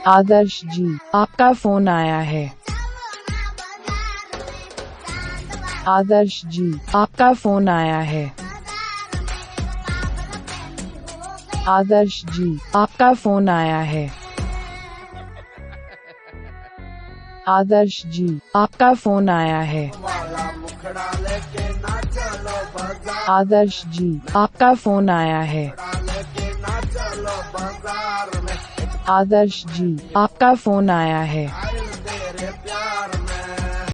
आदर्श जी, आपका फोन आया है। आदर्श जी, आपका फोन आया है। आदर्श जी, आपका फोन आया है। आदर्श जी, आपका फोन आया है। आदर्श जी, आपका फोन आया है। आदर्श जी, आपका फोन आया है।